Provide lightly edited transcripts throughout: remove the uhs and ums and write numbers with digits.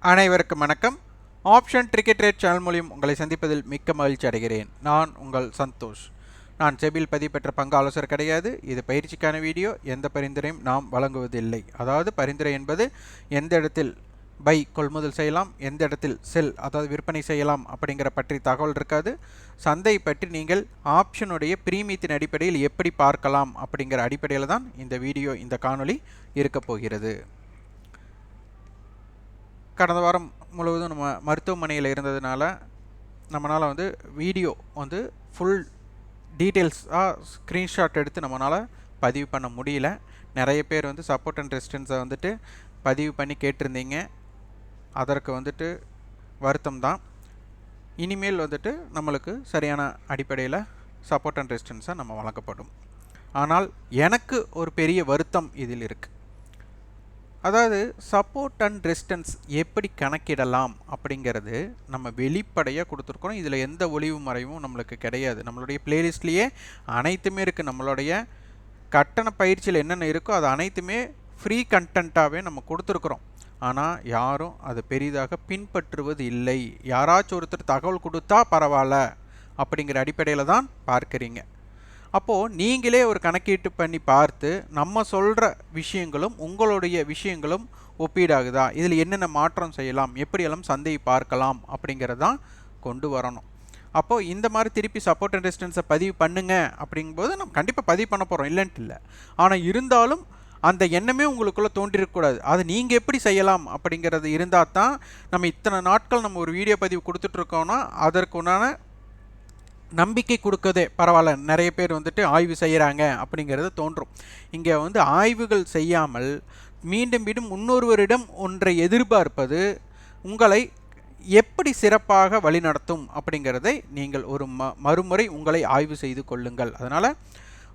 அனைவருக்கும் வணக்கம். Option ticket rate channel மூலம் உங்களை சந்திப்பதில் மிக்க மகிழ்ச்சி அடைகிறேன். நான் உங்கள் சந்தோஷ். நான் செபில் பதிவு பெற்ற பங்கு ஆலோசகர் கிடையாது. இது பயிற்சிக்கான வீடியோ. எந்த பரிந்துரையும் நாம் வழங்குவதில்லை. அதாவது பரிந்துரை என்பது எந்த இடத்தில் பை கொள்முதல் செய்யலாம், எந்த இடத்தில் செல் அதாவது விற்பனை செய்யலாம் அப்படிங்கிற பற்றி தகவல் இருக்காது. சந்தை பற்றி நீங்கள் ஆப்ஷனுடைய பிரீமியத்தின் அடிப்படையில் எப்படி பார்க்கலாம் அப்படிங்கிற அடிப்படையில் தான் இந்த வீடியோ, இந்த காணொளி இருக்க போகிறது. கடந்த வாரம் முழுவதும் நம்ம மருத்துவமனையில் இருந்ததுனால நம்மளால் வீடியோ ஃபுல் டீட்டெயில்ஸாக ஸ்க்ரீன்ஷாட் எடுத்து நம்மளால் பதிவு பண்ண முடியல. நிறைய பேர் சப்போர்ட் அண்ட் ரெசிஸ்டன்ஸை பதிவு பண்ணி கேட்டிருந்தீங்க. அதற்கு வருத்தம் தான். இனிமேல் நம்மளுக்கு சரியான அடிப்படையில் சப்போர்ட் அண்ட் ரெசிஸ்டன்ஸை நம்ம வழங்கப்படும். ஆனால் எனக்கு ஒரு பெரிய வருத்தம் இதில் இருக்குது. அதாவது சப்போர்ட் அண்ட் ரெசிஸ்டன்ஸ் எப்படி கணக்கிடலாம் அப்படிங்கிறது நம்ம வெளிப்படையாக கொடுத்துருக்கோம். இதில் எந்த ஒளிவு மறைவும் நம்மளுக்கு கிடையாது. நம்மளுடைய பிளேலிஸ்ட்லேயே அனைத்துமே இருக்குது. நம்மளுடைய கட்டண பயிற்சியில் என்னென்ன இருக்கோ அது அனைத்துமே ஃப்ரீ கண்டென்ட்டாகவே நம்ம கொடுத்துருக்குறோம். ஆனால் யாரும் அதை பெரிதாக பின்பற்றுவது இல்லை. யாராச்சும் ஒருத்தர் தகவல் கொடுத்தா பரவாயில்ல அப்படிங்கிற அடிப்படையில் தான் பார்க்குறீங்க. அப்போது நீங்களே ஒரு கணக்கீட்டு பண்ணி பார்த்து நம்ம சொல்கிற விஷயங்களும் உங்களுடைய விஷயங்களும் ஒப்பீடாகுதா, இதில் என்னென்ன மாற்றம் செய்யலாம், எப்படியெல்லாம் சந்தையை பார்க்கலாம் அப்படிங்கிறதான் கொண்டு வரணும். அப்போது இந்த மாதிரி திருப்பி சப்போர்ட் அண்ட் ரெசிஸ்டன்ஸை பதிவு பண்ணுங்க அப்படிங்கும்போது நம்ம கண்டிப்பாக பதிவு பண்ண போகிறோம், இல்லைன்ட்டு இல்லை. ஆனால் இருந்தாலும் அந்த எண்ணமே உங்களுக்குள்ளே தோன்றிருக்கக்கூடாது. அது நீங்கள் எப்படி செய்யலாம் அப்படிங்கிறது இருந்தால் தான் நம்ம இத்தனை நாட்கள் நம்ம ஒரு வீடியோ பதிவு கொடுத்துட்ருக்கோன்னா அதற்குண்டான நம்பிக்கை கொடுக்கதே பரவாயில்ல. நிறைய பேர் ஆய்வு செய்கிறாங்க அப்படிங்கிறது தோன்றும். இங்கே ஆய்வுகள் செய்யாமல் மீண்டும் மீண்டும் இன்னொருவரிடம் ஒன்றை எதிர்பார்ப்பது உங்களை எப்படி சிறப்பாக வழிநடத்தும் அப்படிங்கிறதை நீங்கள் ஒரு மறுமுறை உங்களை ஆய்வு செய்து கொள்ளுங்கள். அதனால்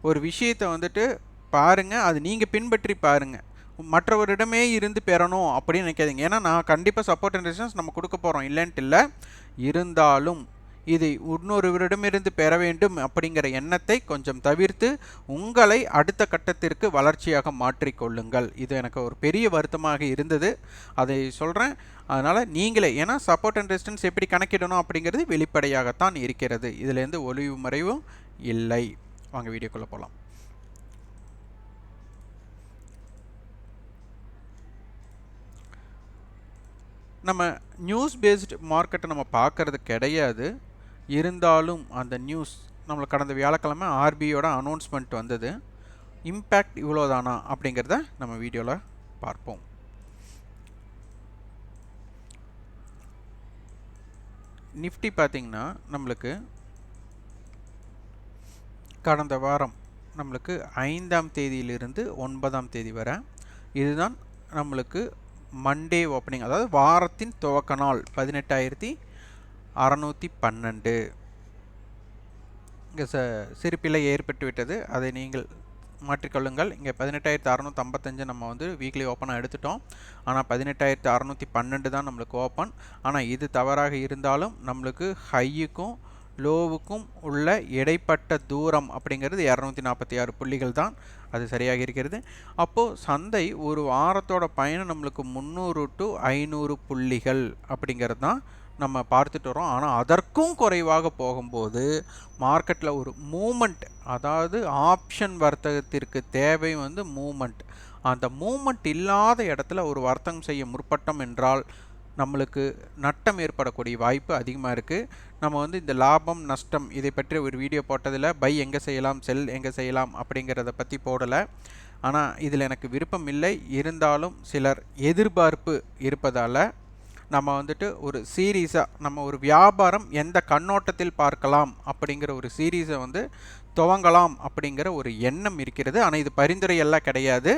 ஒரு விஷயத்தை பாருங்கள், அது நீங்கள் பின்பற்றி பாருங்கள். மற்றவரிடமே இருந்து பெறணும் அப்படின்னு நினைக்காதீங்க. ஏன்னா நான் கண்டிப்பாக சப்போர்ட் அண்ட் ரெசிஸ்டன்ஸ் நம்ம கொடுக்க போகிறோம், இல்லைன்ட்டு இல்லை. இருந்தாலும் இதை இன்னொருவரிடமிருந்து பெற வேண்டும் அப்படிங்கிற எண்ணத்தை கொஞ்சம் தவிர்த்து உங்களை அடுத்த கட்டத்திற்கு வளர்ச்சியாக மாற்றிக்கொள்ளுங்கள். இது எனக்கு ஒரு பெரிய வருத்தமாக இருந்தது, அதை சொல்கிறேன். அதனால் நீங்களே, ஏன்னா சப்போர்ட் அண்ட் ரெசிஸ்டன்ஸ் எப்படி கணக்கிடணும் அப்படிங்கிறது வெளிப்படையாகத்தான் இருக்கிறது. இதிலேருந்து ஒளிவு மறைவும் இல்லை. வாங்க வீடியோக்குள்ளே போகலாம். நம்ம நியூஸ் பேஸ்டு மார்க்கெட்டை நம்ம பார்க்குறது கிடையாது. இருந்தாலும் அந்த நியூஸ் நம்மளுக்கு கடந்த வியாழக்கிழமை ஆர்பிஐயோட அனௌன்ஸ்மெண்ட் வந்தது. இம்பேக்ட் இவ்வளோதானா அப்படிங்கிறத நம்ம வீடியோவில் பார்ப்போம். நிஃப்டி பார்த்திங்கன்னா நம்மளுக்கு கடந்த வாரம் நம்மளுக்கு 5ஆம் தேதியிலிருந்து 9ஆம் தேதி வரை இதுதான் நம்மளுக்கு மண்டே ஓப்பனிங், அதாவது வாரத்தின் துவக்க நாள் 18,612. இங்கே சிறுப்பிழை ஏற்பட்டு விட்டது, அதை நீங்கள் மாற்றிக்கொள்ளுங்கள். இங்கே 18,655 நம்ம வீக்லி ஓப்பனாக எடுத்துட்டோம். ஆனால் 18,612 தான் நம்மளுக்கு ஓப்பன். ஆனால் இது தவறாக இருந்தாலும் நம்மளுக்கு ஹையுக்கும் லோவுக்கும் உள்ள இடைப்பட்ட தூரம் அப்படிங்கிறது 246 புள்ளிகள் தான். அது சரியாக இருக்கிறது. அப்போது சந்தை ஒரு வாரத்தோட பயணம் நம்மளுக்கு 300 to 500 புள்ளிகள் அப்படிங்கிறது தான் நம்ம பார்த்துட்டு வரோம். ஆனால் அதற்கும் குறைவாக போகும்போது மார்க்கெட்டில் ஒரு மூமெண்ட், அதாவது ஆப்ஷன் வர்த்தகத்திற்கு தேவை மூமெண்ட். அந்த மூமெண்ட் இல்லாத இடத்துல ஒரு வர்த்தகம் செய்ய முற்பட்டோம் என்றால் நம்மளுக்கு நட்டம் ஏற்படக்கூடிய வாய்ப்பு அதிகமாக இருக்குது. நம்ம இந்த லாபம் நஷ்டம் இதை பற்றி ஒரு வீடியோ போட்டதில் பை எங்கே செய்யலாம், செல் எங்கே செய்யலாம் அப்படிங்கிறத பற்றி போடலை. ஆனால் இதில் எனக்கு விருப்பம் இல்லை. இருந்தாலும் சிலர் எதிர்பார்ப்பு இருப்பதால் நம்ம ஒரு சீரீஸாக நம்ம ஒரு வியாபாரம் எந்த கண்ணோட்டத்தில் பார்க்கலாம் அப்படிங்கிற ஒரு சீரீஸை துவங்கலாம் அப்படிங்கிற ஒரு எண்ணம் இருக்கிறது. ஆனால் இது பரிந்துரை எல்லாம் கிடையாது.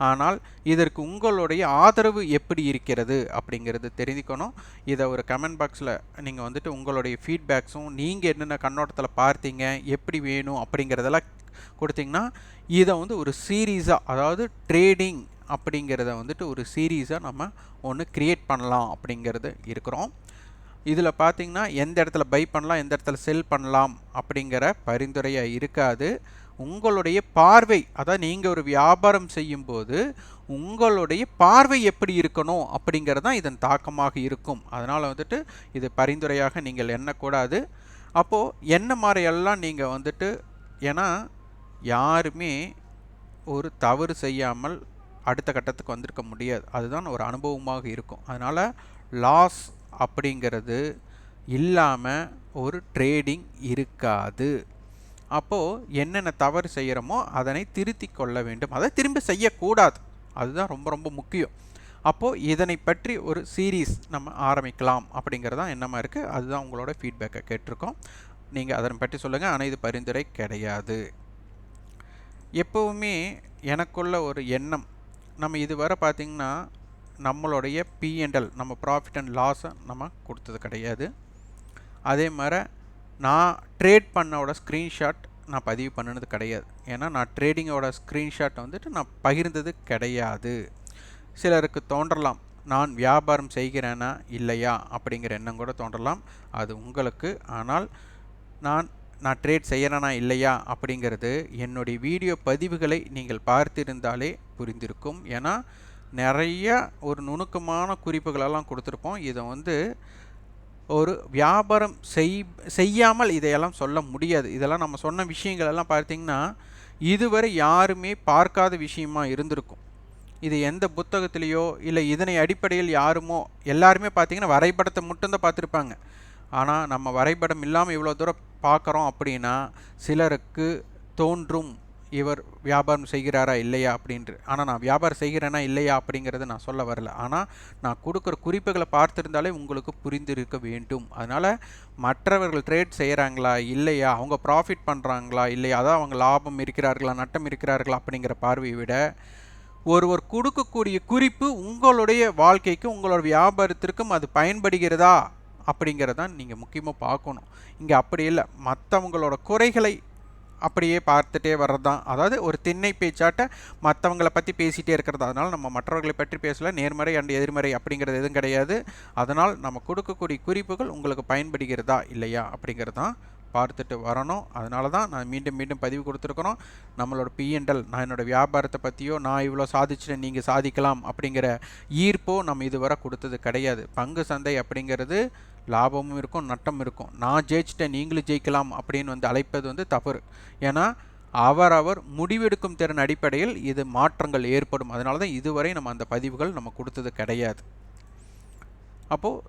ஆனால் இதற்கு உங்களுடைய ஆதரவு எப்படி இருக்கிறது அப்படிங்கிறது தெரிஞ்சுக்கணும். இதை ஒரு கமெண்ட் பாக்ஸில் நீங்கள் உங்களுடைய ஃபீட்பேக்ஸும் நீங்கள் என்னென்ன கண்ணோட்டத்தில் பார்த்தீங்க, எப்படி வேணும் அப்படிங்கிறதெல்லாம் கொடுத்தீங்கன்னா இதை ஒரு சீரீஸாக, அதாவது ட்ரேடிங் அப்படிங்கிறத ஒரு சீரீஸாக நம்ம ஒன்று க்ரியேட் பண்ணலாம் அப்படிங்கிறது இருக்கிறோம். இதில் பார்த்திங்கன்னா எந்த இடத்துல பை பண்ணலாம், எந்த இடத்துல செல் பண்ணலாம் அப்படிங்கிற பரிந்துரையாக இருக்காது. உங்களுடைய பார்வை, அதாவது நீங்கள் ஒரு வியாபாரம் செய்யும்போது உங்களுடைய பார்வை எப்படி இருக்கணும் அப்படிங்கிறது தான் இதன் தாக்கமாக இருக்கும். அதனால் வந்துட்டு இது பரிந்துரையாக நீங்கள் எண்ணக்கூடாது. அப்போது என்ன மாதிரியெல்லாம் நீங்கள் வந்துட்டு, ஏன்னா யாருமே ஒரு தவறு செய்யாமல் அடுத்த கட்டத்துக்கு வந்திருக்க முடியாது. அதுதான் ஒரு அனுபவமாக இருக்கும். அதனால் லாஸ் அப்படிங்கிறது இல்லாமல் ஒரு ட்ரேடிங் இருக்காது. அப்போது என்னென்ன தவறு செய்கிறோமோ அதனை திருத்தி கொள்ள வேண்டும், அதை திரும்ப செய்யக்கூடாது. அதுதான் ரொம்ப ரொம்ப முக்கியம். அப்போது இதனை பற்றி ஒரு சீரீஸ் நம்ம ஆரம்பிக்கலாம் அப்படிங்கிறதான் எண்ணமாக இருக்குது. அதுதான் உங்களோட ஃபீட்பேக்கை கேட்டிருக்கோம். நீங்கள் அதனை பற்றி சொல்லுங்கள். ஆனால் இது பரிந்துரை கிடையாது. எப்போவுமே எனக்குள்ள ஒரு எண்ணம், நம்ம இதுவரை பார்த்திங்கன்னா நம்மளுடைய P&L, நம்ம ப்ராஃபிட் அண்ட் லாஸை நம்ம கொடுத்தது கிடையாது. அதே மாதிரி நான் ட்ரேட் பண்ணோட ஸ்க்ரீன்ஷாட் நான் பதிவு பண்ணினது கிடையாது. ஏன்னா நான் ட்ரேடிங்கோட ஸ்க்ரீன்ஷாட் வந்துட்டு நான் பகிர்ந்தது கிடையாது. சிலருக்கு தோன்றலாம் நான் வியாபாரம் செய்கிறேனா இல்லையா அப்படிங்கிற எண்ணம் கூட தோன்றலாம், அது உங்களுக்கு. ஆனால் நான் ட்ரேட் செய்கிறேனா இல்லையா அப்படிங்கிறது என்னுடைய வீடியோ பதிவுகளை நீங்கள் பார்த்திருந்தாலே புரிந்திருக்கும். ஏன்னா நிறைய ஒரு நுணுக்கமான குறிப்புகளெல்லாம் கொடுத்துருப்போம். இதை வந்து ஒரு வியாபாரம் செய்யாமல் இதையெல்லாம் சொல்ல முடியாது. இதெல்லாம் நம்ம சொன்ன விஷயங்கள் எல்லாம் பார்த்திங்கன்னா இதுவரை யாருமே பார்க்காத விஷயமா இருந்திருக்கும். இது எந்த புத்தகத்திலேயோ இல்லை இதனை அடிப்படையில் யாருமோ, எல்லாருமே பார்த்திங்கன்னா வரைபடத்தை மட்டும்தான் பார்த்துருப்பாங்க. ஆனால் நம்ம வரைபடம் இல்லாமல் இவ்வளோ தூரம் பார்க்குறோம் அப்படின்னா சிலருக்கு தோன்றும் இவர் வியாபாரம் செய்கிறாரா இல்லையா அப்படின்ட்டு. ஆனால் நான் வியாபாரம் செய்கிறேனா இல்லையா அப்படிங்கிறத நான் சொல்ல வரல. ஆனால் நான் கொடுக்குற குறிப்புகளை பார்த்துருந்தாலே உங்களுக்கு புரிந்திருக்க வேண்டும். அதனால் மற்றவர்கள் ட்ரேட் செய்கிறாங்களா இல்லையா, அவங்க ப்ராஃபிட் பண்ணுறாங்களா இல்லையா, அதான் அவங்க லாபம் இருக்கிறார்களா நட்டம் இருக்கிறார்களா அப்படிங்கிற பார்வையை விட ஒருவர் கொடுக்கக்கூடிய குறிப்பு உங்களுடைய வாழ்க்கைக்கு உங்களோட வியாபாரத்திற்கும் அது பயன்படுகிறதா அப்படிங்கிறதான் நீங்கள் முக்கியமாக பார்க்கணும். இங்கே அப்படி இல்லை, மற்றவங்களோட குறைகளை அப்படியே பார்த்துட்டே வர்றது தான். அதாவது ஒரு திண்ணை பேச்சாட்ட மற்றவங்களை பற்றி பேசிகிட்டே இருக்கிறது. அதனால் நம்ம மற்றவர்களை பற்றி பேசல, நேர்மறை அண்ட் எதிர்மறை அப்படிங்கிறது எதுவும் கிடையாது. அதனால் நம்ம கொடுக்கக்கூடிய குறிப்புகள் உங்களுக்கு பயன்படுகிறதா இல்லையா அப்படிங்கிறது தான் பார்த்துட்டு வரணும். அதனால தான் நான் மீண்டும் மீண்டும் பதிவு கொடுத்துருக்குறோம். நம்மளோட P&L, நான் என்னோடய வியாபாரத்தை பற்றியோ நான் இவ்வளோ சாதிச்சுட்டேன் நீங்கள் சாதிக்கலாம் அப்படிங்கிற ஈர்ப்போ நம்ம இதுவரை கொடுத்தது கிடையாது. பங்கு சந்தை அப்படிங்கிறது லாபமும் இருக்கும் நட்டம் இருக்கும். நான் ஜெயிச்சிட்டேன் நீங்களும் ஜெயிக்கலாம் அப்படின்னு வந்து அழைப்பது வந்து தவறு. ஏன்னா அவரவர் முடிவெடுக்கும் திறன் அடிப்படையில் இது மாற்றங்கள் ஏற்படும். அதனால தான் இதுவரை நம்ம அந்த பதிவுகள் நம்ம கொடுத்தது கிடையாது. அப்போது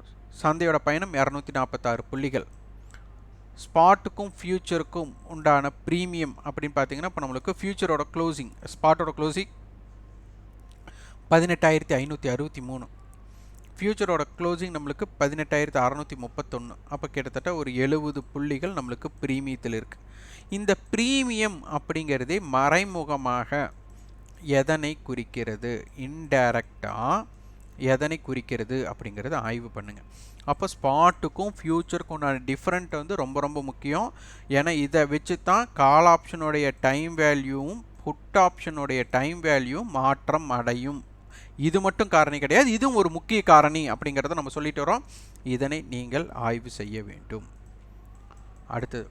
சந்தையோட பயணம் 246 புள்ளிகள். ஸ்பாட்டுக்கும் ஃபியூச்சருக்கும் உண்டான ப்ரீமியம் அப்படின்னு பார்த்தீங்கன்னா இப்போ நம்மளுக்கு ஃபியூச்சரோட க்ளோசிங், ஸ்பாட்டோட க்ளோசிங் 18,563, ஃபியூச்சரோட க்ளோசிங் நம்மளுக்கு 18,631. அப்போ கிட்டத்தட்ட ஒரு 70 புள்ளிகள் நம்மளுக்கு ப்ரீமியத்தில் இருக்குது. இந்த ப்ரீமியம் அப்படிங்கிறதே மறைமுகமாக எதனை குறிக்கிறது, இன்டைரக்டாக எதனை குறிக்கிறது அப்படிங்கிறத ஆய்வு பண்ணுங்கள். அப்போ ஸ்பாட்டுக்கும் ஃபியூச்சருக்கும் உண்டான டிஃப்ரெண்ட் வந்து ரொம்ப ரொம்ப முக்கியம். ஏன்னா இதை வச்சு தான் கால் ஆப்ஷனுடைய டைம் வேல்யூவும் புட் ஆப்ஷனுடைய டைம் வேல்யூவும் மாற்றம் அடையும். இது மட்டும் காரணி கிடையாது, இதுவும் ஒரு முக்கிய காரணி அப்படிங்கிறத நம்ம சொல்லிட்டு வரோம். இதனை நீங்கள் ஆய்வு செய்ய வேண்டும். அடுத்தது,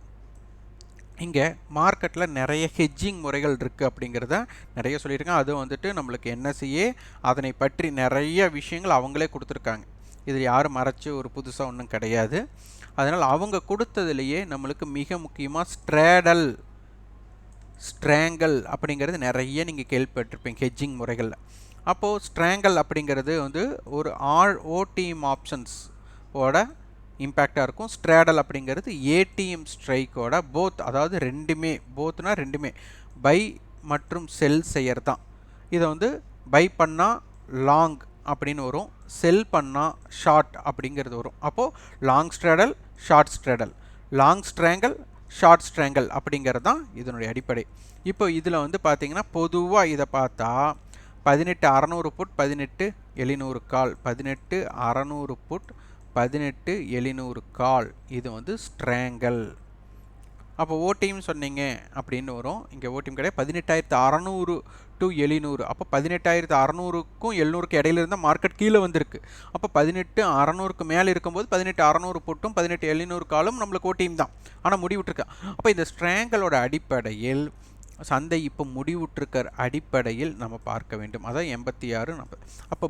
இங்கே மார்க்கெட்டில் நிறைய ஹெட்ஜிங் முறைகள் இருக்குது அப்படிங்கிறத நிறைய சொல்லியிருக்காங்க. அது வந்துட்டு நம்மளுக்கு NSE அதனை பற்றி நிறைய விஷயங்கள் அவங்களே கொடுத்துருக்காங்க. இதில் யாரும் மறைச்சி ஒரு புதுசாக ஒன்றும் கிடையாது. அதனால் அவங்க கொடுத்ததுலேயே நம்மளுக்கு மிக முக்கியமாக ஸ்ட்ராங்கல் அப்படிங்கிறது நிறைய நீங்கள் கேள்விப்பட்டிருப்பீங்க ஹெட்ஜிங் முறைகளில். அப்போது ஸ்ட்ராங்கல் அப்படிங்கிறது வந்து ஒரு OTM ஆப்ஷன்ஸோட இம்பேக்டாக இருக்கும். ஸ்ட்ராடல் அப்படிங்கிறது ATM ஸ்ட்ரைக்கோட போத், அதாவது ரெண்டுமே பை மற்றும் செல் செய்யறது தான். இதை வந்து பை பண்ணால் லாங் அப்படின்னு வரும், செல் பண்ணால் ஷார்ட் அப்படிங்கிறது வரும். அப்போது long ஸ்ட்ராடல், short ஸ்ட்ராடல், long strangle, short strangle அப்படிங்கிறது தான் இதனுடைய அடிப்படை. இப்போ இதில் வந்து பார்த்திங்கன்னா பொதுவாக இதை பார்த்தா 18,600 புட் 18,700 கால், 18,600 புட் 18,700 கால், இது வந்து ஸ்ட்ராங்கல். அப்போ ஓடிஎம் சொன்னீங்க அப்படின்னு வரும். இங்கே ஓடிஎம் கிடையாது, 18,600 to 700. அப்போ 18,600க்கும் 700க்கு இடையில இருந்தால் மார்க்கெட் கீழே வந்திருக்கு. அப்போ 18,600க்கு மேலே இருக்கும்போது 18,600 புட்டும் 18,700 காலும் நம்மளுக்கு ஓடிஎம் தான், ஆனால் முடிவிட்டுருக்கா. அப்போ இந்த ஸ்ட்ராங்கலோட அடிப்படையில் சந்தை இப்போ முடிவுற்றிருக்கிற அடிப்படையில் நம்ம பார்க்க வேண்டும். அதான் 86 40. அப்போ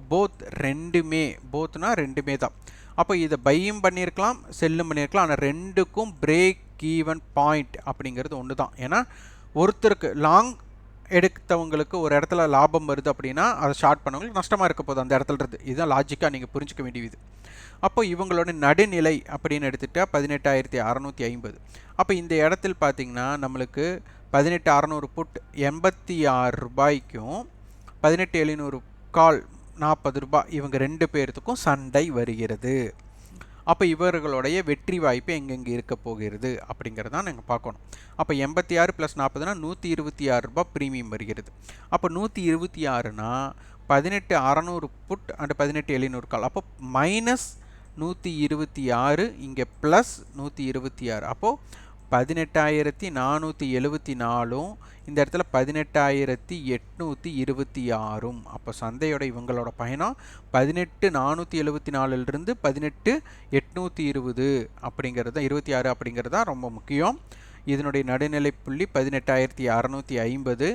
போத்னா ரெண்டுமே தான். அப்போ இதை பையும் பண்ணியிருக்கலாம், செல்லும் பண்ணியிருக்கலாம். ஆனால் ரெண்டுக்கும் பிரேக் ஈவன் பாயிண்ட் அப்படிங்கிறது ஒன்று தான். ஏன்னா ஒருத்தருக்கு லாங் எடுத்தவங்களுக்கு ஒரு இடத்துல லாபம் வருது அப்படின்னா அதை ஷார்ட் பண்ணவங்களுக்கு நஷ்டமாக இருக்க போகுது அந்த இடத்துல இருந்து. இதுதான் லாஜிக்காக நீங்கள் புரிஞ்சிக்க வேண்டியது. அப்போ இவங்களோட நடுநிலை அப்படின்னு எடுத்துகிட்டா 18,650. அப்போ இந்த இடத்தில் பார்த்திங்கன்னா நம்மளுக்கு 18,600 புட் 86 ரூபாய்க்கும் 18,700 கால் 40 ரூபாய் இவங்க ரெண்டு பேர்த்துக்கும் சண்டை வருகிறது. அப்போ இவர்களுடைய வெற்றி வாய்ப்பு எங்கெங்கே இருக்க போகிறது அப்படிங்கிறதான் நாங்கள் பார்க்கணும். அப்போ 86 + 40னா 126 ரூபாய் ப்ரீமியம் வருகிறது. அப்போ 126னா 18,600 புட் அண்ட் 18,700 கால். அப்போ -126 இங்கே +126. அப்போது 18,474 இந்த இடத்துல 18,826. அப்போ சந்தையோட இவங்களோட பயணம் 18,474 18,820 அப்படிங்கிறது 26 அப்படிங்கிறது தான் ரொம்ப முக்கியம். இதனுடைய நடுநிலை புள்ளி 18,650.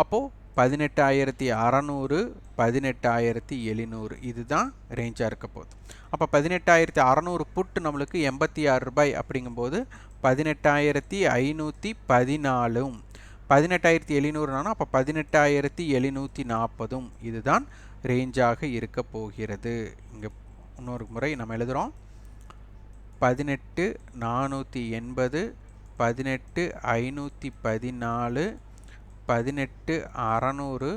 அப்போது 18,600 18,700 இதுதான் ரேஞ்சாக இருக்க போகுது. அப்போ 18,600 புட் நம்மளுக்கு 86 ரூபாய் அப்படிங்கும்போது 18,514. 18,700 அப்போ 18,740. இதுதான் ரேஞ்சாக இருக்க போகிறது. இங்கே இன்னொரு முறை நம்ம எழுதுகிறோம். 18,480 18,514 18,600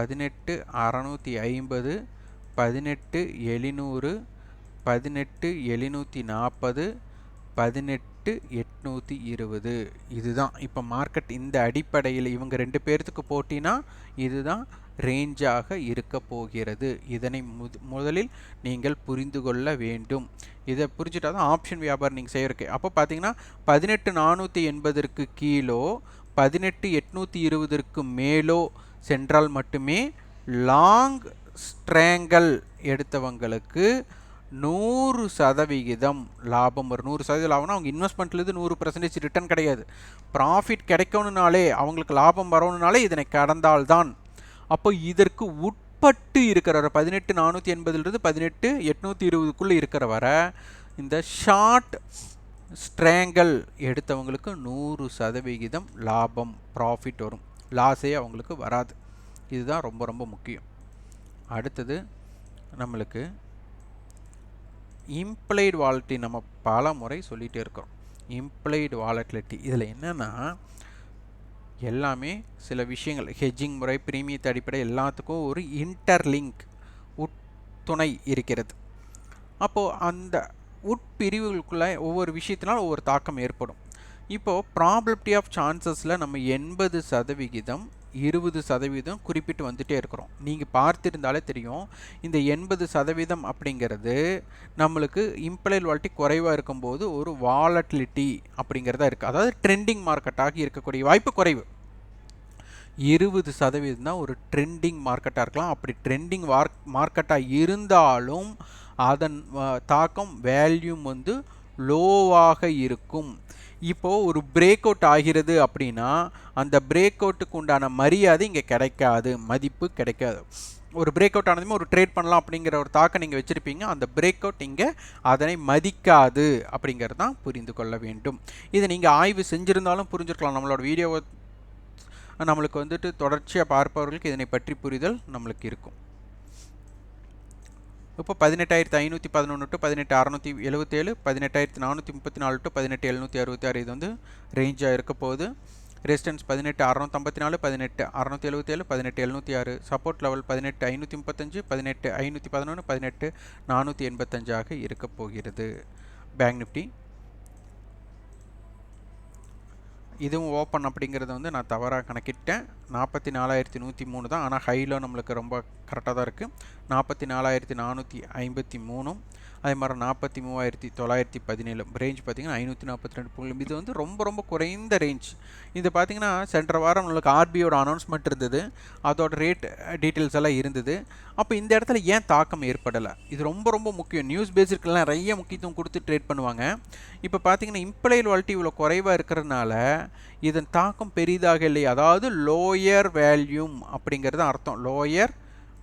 18,650 18,700 18,740 18,820. இதுதான் இப்போ மார்க்கெட் இந்த அடிப்படையில் இவங்க ரெண்டு பேர்த்துக்கு போட்டினா இதுதான் ரேஞ்சாக இருக்க போகிறது. இதனை முதலில் நீங்கள் புரிந்து கொள்ள வேண்டும். இதை புரிஞ்சுட்டா தான் ஆப்ஷன் வியாபாரம் நீங்கள் செய்யறக்கு. அப்போ பார்த்தீங்கன்னா 18,480 கீழோ 18,820 மேலோ சென்றால் மட்டுமே லாங் ஸ்ட்ராங்கல் எடுத்தவங்களுக்கு 100% லாபம் வரும். 100% லாபம்னா அவங்க இன்வெஸ்ட்மெண்ட்லேருந்து 100% ரிட்டர்ன் கிடையாது. ப்ராஃபிட் கிடைக்கணுனாலே அவங்களுக்கு லாபம் வரணுனாலே இதனை கடந்தால்தான். அப்போ இதற்கு உட்பட்டு இருக்கிற 18,480 18,820 இருக்கிற வர இந்த ஷார்ட் ஸ்ட்ராங்கல் எடுத்தவங்களுக்கு 100% லாபம் ப்ராஃபிட் வரும். லாஸே அவங்களுக்கு வராது. இதுதான் ரொம்ப ரொம்ப முக்கியம். அடுத்தது நம்மளுக்கு இம்ப்ளைடு வாலட்டிலிட்டி நம்ம பல முறை சொல்லிகிட்டே இருக்கிறோம். இம்ப்ளைடு வாலட்டிலிட்டி இதில் என்னென்னா எல்லாமே சில விஷயங்கள் ஹெட்ஜிங் முறை பிரீமியத்தை அடிப்படை எல்லாத்துக்கும் ஒரு இன்டர்லிங்க் உட்துணை இருக்கிறது. அப்போது அந்த உட்பிரிவுகளுக்குள்ளே ஒவ்வொரு விஷயத்தினால் ஒவ்வொரு தாக்கம் ஏற்படும். இப்போது ப்ராபபிலிட்டி ஆஃப் சான்சஸில் நம்ம 80% 20% குறிப்பிட்டு வந்துகிட்டே இருக்கிறோம். நீங்கள் பார்த்திருந்தாலே தெரியும். இந்த 80% அப்படிங்கிறது நம்மளுக்கு இம்ப்ளைடு வாலட்டிலிட்டி குறைவாக இருக்கும்போது ஒரு வாலட்டிலிட்டி அப்படிங்கிறதா இருக்குது. அதாவது ட்ரெண்டிங் மார்க்கெட்டாக இருக்கக்கூடிய வாய்ப்பு குறைவு. 20% தான் ஒரு ட்ரெண்டிங் மார்க்கெட்டாக இருக்கலாம். அப்படி ட்ரெண்டிங் மார்க்கெட்டாக இருந்தாலும் அதன் தாக்கம் வேல்யூம் வந்து லோவாக இருக்கும். இப்போது ஒரு பிரேக் அவுட் ஆகிறது அப்படின்னா அந்த பிரேக் அவுட்டுக்கு உண்டான மரியாதை இங்கே கிடைக்காது, மதிப்பு கிடைக்காது. ஒரு பிரேக் அவுட் ஆனதுமே ஒரு ட்ரேட் பண்ணலாம் அப்படிங்கிற ஒரு தாக்கம் நீங்கள் வச்சுருப்பீங்க. அந்த பிரேக் அவுட் இங்கே அதனை மதிக்காது அப்படிங்கிறது தான் புரிந்து கொள்ள வேண்டும். இதை நீங்கள் ஆய்வு செஞ்சுருந்தாலும் புரிஞ்சுருக்கலாம். நம்மளோட வீடியோவை நம்மளுக்கு வந்துட்டு தொடர்ச்சியாக பார்ப்பவர்களுக்கு இதனை பற்றி புரிதல் நம்மளுக்கு இருக்கும். இப்போ 18,511 டு 18,677 18,434 டு 18,766 இது வந்து ரேஞ்சாக இருக்க போகுது. ரெசிஸ்டன்ஸ் 18,654 18,677 18,706. சப்போர்ட் லெவல் 18,535 18,511 18,485 இருக்க போகிறது. பேங்க் நிஃப்டி இதுவும் ஓப்பன் அப்படிங்கிறது வந்து நான் தவறாக கணக்கிட்டேன். 44,103 தான். ஆனால் ஹையில் நம்மளுக்கு ரொம்ப கரெக்டாக தான் இருக்குது. 44,453. அதே மாதிரி 43,917 ரேஞ்ச் பார்த்தீங்கன்னா 542 புள்ளிகள். இது வந்து ரொம்ப ரொம்ப குறைந்த ரேஞ்ச். இது பார்த்தீங்கன்னா சென்ற வாரம் உங்களுக்கு ஆர்பிஐயோட அனௌன்ஸ்மெண்ட் இருந்தது, அதோட ரேட் டீட்டெயில்ஸ் எல்லாம் இருந்தது. அப்போ இந்த இடத்துல ஏன் தாக்கம் ஏற்படலை? இது ரொம்ப ரொம்ப முக்கியம். நியூஸ் பேஸுக்கெல்லாம் நிறைய முக்கியத்துவம் கொடுத்து ட்ரேட் பண்ணுவாங்க. இப்போ பார்த்தீங்கன்னா இம்ப்ளைடு வாலிட்டி இவ்வளோ குறைவாக இருக்கிறதுனால இதன் தாக்கம் பெரிதாக இல்லை. அதாவது லோயர் வேல்யூம் அப்படிங்கிறது அர்த்தம். லோயர்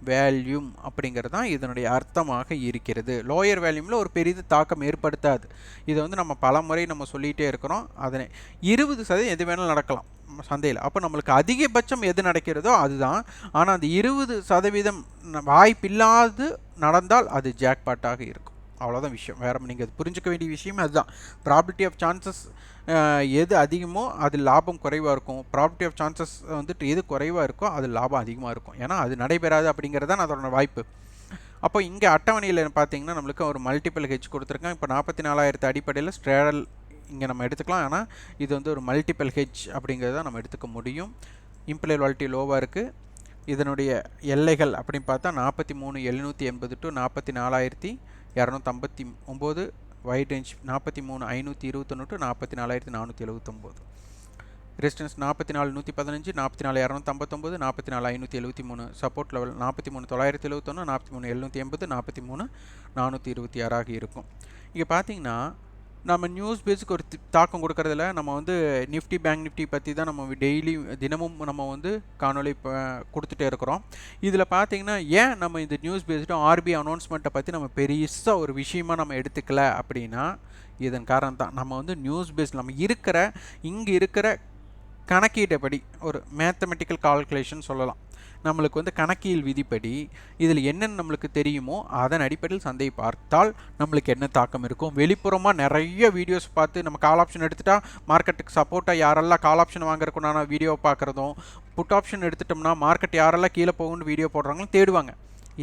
வேல்யூம் அப்படிங்கிறது தான் இதனுடைய அர்த்தமாக இருக்கிறது. லோயர் வேல்யூமில் ஒரு பெரிய தாக்கம் ஏற்படுத்தாது. இதை வந்து நம்ம பல முறை நம்ம சொல்லிகிட்டே இருக்கிறோம். அதனை 20% எது வேணாலும் நடக்கலாம் சந்தையில். அப்போ நம்மளுக்கு அதிகபட்சம் எது நடக்கிறதோ அதுதான். ஆனால் அந்த 20% வாய்ப்பில்லாது நடந்தால் அது ஜாக்பாட்டாக இருக்கும். அவ்வளோதான் விஷயம். வேறு நீங்கள் புரிஞ்சுக்க வேண்டிய விஷயமே அதுதான். ப்ராபபிலிட்டி ஆஃப் சான்சஸ் எது அதிகமோ அது லாபம் குறைவாக இருக்கும். ப்ராபபிலிட்டி ஆஃப் சான்சஸ் வந்துட்டு எது குறைவாக இருக்கோ அது லாபம் அதிகமாக இருக்கும். ஏன்னா அது நடைபெறாது அப்படிங்கிறது தான் அதோட வாய்ப்பு. அப்போ இங்கே அட்டவணையில் பார்த்தீங்கன்னா நம்மளுக்கு ஒரு மல்டிபிள் ஹெச் கொடுத்துருக்காங்க. இப்போ 44,000 அடிப்படையில் ஸ்ட்ரேடல் இங்கே நம்ம எடுத்துக்கலாம். ஆனால் இது வந்து ஒரு மல்டிபிள் ஹெச் அப்படிங்கிறத நம்ம எடுத்துக்க முடியும். இம்ப்ளைடு வாலிட்டி லோவாக இருக்குது. இதனுடைய எல்லைகள் அப்படின்னு பார்த்தா 43,780 to 44,259. Wide range 43,521 to 44,479. Resistance 44,115, 44,259, 44,573. Support level 43,971, 43,780, 43,426 இருக்கும். இங்கே பார்த்தீங்கன்னா நம்ம நியூஸ் பேஸுக்கு ஒரு தாக்கம் கொடுக்கறதில்ல. நம்ம வந்து நிஃப்டி பேங்க் நிஃப்டி பற்றி தான் நம்ம தினமும் நம்ம வந்து காணொலி கொடுத்துட்டே இருக்கிறோம். இதில் பார்த்தீங்கன்னா ஏன் நம்ம இந்த நியூஸ் பேஸ்டு ஆர்பிஐ அனௌன்ஸ்மெண்ட்டை பற்றி நம்ம பெருசாக ஒரு விஷயமாக நம்ம எடுத்துக்கல அப்படின்னா இதன் காரணம் தான். நம்ம வந்து நியூஸ் பேஸ் நம்ம இங்கே இருக்கிற கணக்கீட்டப்படி ஒரு மேத்தமெட்டிக்கல் கால்குலேஷன் சொல்லலாம். நம்மளுக்கு வந்து கணக்கியல் விதிப்படி இதில் என்னென்ன நம்மளுக்கு தெரியுமோ அதன் அடிப்படையில் சந்தையை பார்த்தால் நம்மளுக்கு என்ன தாக்கம் இருக்கும். வெளிப்புறமாக நிறைய வீடியோஸ் பார்த்து நம்ம கால் ஆப்ஷன் எடுத்துட்டா மார்க்கெட்டுக்கு சப்போர்ட்டாக யாரெல்லாம் கால் ஆப்ஷன் வாங்குறதுக்குண்டான வீடியோ பார்க்குறதும், புட் ஆப்ஷன் எடுத்துட்டோம்னா மார்க்கெட் யாரெல்லாம் கீழே போகும்னு வீடியோ போடுறாங்களும் தேடுவாங்க.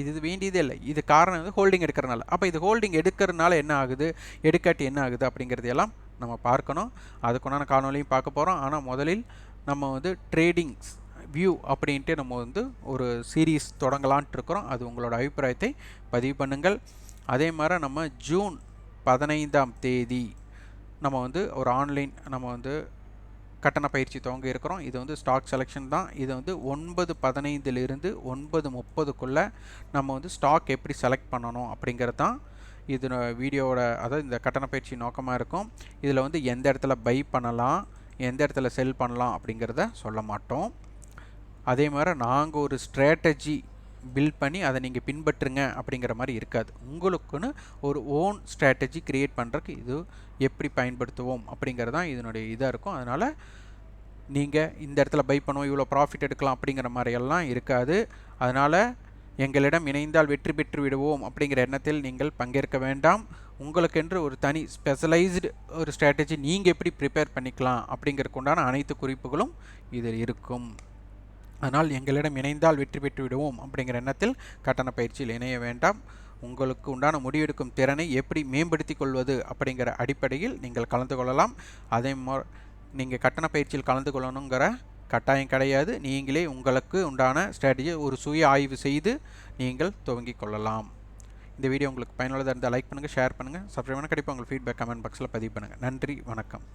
இது வேண்டியதே இல்லை. இது காரணம் வந்து ஹோல்டிங் எடுக்கிறனால. அப்போ இது ஹோல்டிங் எடுக்கிறதுனால என்ன ஆகுது, எடுக்காட்டி என்ன ஆகுது அப்படிங்கிறதையெல்லாம் நம்ம பார்க்கணும். அதுக்குண்டான காணொலியும் பார்க்க போகிறோம். ஆனால் முதலில் நம்ம வந்து ட்ரேடிங்ஸ் வியூ அப்படின்ட்டு நம்ம வந்து ஒரு சீரீஸ் தொடங்கலான்ட்டு இருக்கிறோம். அது உங்களோட அபிப்பிராயத்தை பதிவு பண்ணுங்கள். அதே மாதிரி நம்ம ஜூன் 15ஆம் தேதி நம்ம வந்து ஒரு ஆன்லைன் நம்ம வந்து கட்டண பயிற்சி துவங்க இருக்கிறோம். இது வந்து ஸ்டாக் செலெக்ஷன் தான். இது வந்து 9:15 9:30 நம்ம வந்து ஸ்டாக் எப்படி செலக்ட் பண்ணணும் அப்படிங்கிறது தான் இது வீடியோவோட, அதாவது இந்த கட்டண பயிற்சி நோக்கமாக இருக்கும். இதில் வந்து எந்த இடத்துல பை பண்ணலாம், எந்த இடத்துல செல் பண்ணலாம் அப்படிங்கிறத சொல்ல மாட்டோம். அதே மாதிரி நாங்கள் ஒரு ஸ்ட்ராட்டஜி பில்ட் பண்ணி அதை நீங்கள் பின்பற்றுங்க அப்படிங்கிற மாதிரி இருக்காது. உங்களுக்குன்னு ஒரு ஓன் ஸ்ட்ராட்டஜி க்ரியேட் பண்ணுறதுக்கு இது எப்படி பயன்படுத்துவோம் அப்படிங்கிறது தான் இதனுடைய இதாக இருக்கும். அதனால் நீங்கள் இந்த இடத்துல பை பண்ணுவோம், இவ்வளோ ப்ராஃபிட் எடுக்கலாம் அப்படிங்கிற மாதிரியெல்லாம் இருக்காது. அதனால் எங்களிடம் இணைந்தால் வெற்றி பெற்று விடுவோம் அப்படிங்கிற எண்ணத்தில் நீங்கள் பங்கேற்க வேண்டாம். உங்களுக்கென்று ஒரு தனி ஸ்பெஷலைஸ்டு ஒரு ஸ்ட்ராட்டஜி நீங்கள் எப்படி ப்ரிப்பேர் பண்ணிக்கலாம் அப்படிங்கிறதுக்கு உண்டான அனைத்து குறிப்புகளும் இதில் இருக்கும். அதனால் எங்களிடம் இணைந்தால் வெற்றி பெற்று விடுவோம் அப்படிங்கிற எண்ணத்தில் கட்டண பயிற்சியில் இணைய வேண்டாம். உங்களுக்கு உண்டான முடிவெடுக்கும் திறனை எப்படி மேம்படுத்தி கொள்வது அப்படிங்கிற அடிப்படையில் நீங்கள் கலந்து கொள்ளலாம். அதே நீங்கள் கட்டண பயிற்சியில் கலந்து கொள்ளணுங்கிற கட்டாயம் கிடையாது. நீங்களே உங்களுக்கு உண்டான ஸ்ட்ராட்டஜியை ஒரு சுய ஆய்வு செய்து நீங்கள் துவங்கிக் கொள்ளலாம். இந்த வீடியோ உங்களுக்கு பயனுள்ளதாக இருந்தால் லைக் பண்ணுங்கள், ஷேர் பண்ணுங்கள், சப்ஸ்கிரைப் பண்ணுங்கள். கண்டிப்பாக உங்கள் ஃபீட்பேக் கமெண்ட் பாக்ஸில் பதிவு பண்ணுங்கள். நன்றி, வணக்கம்.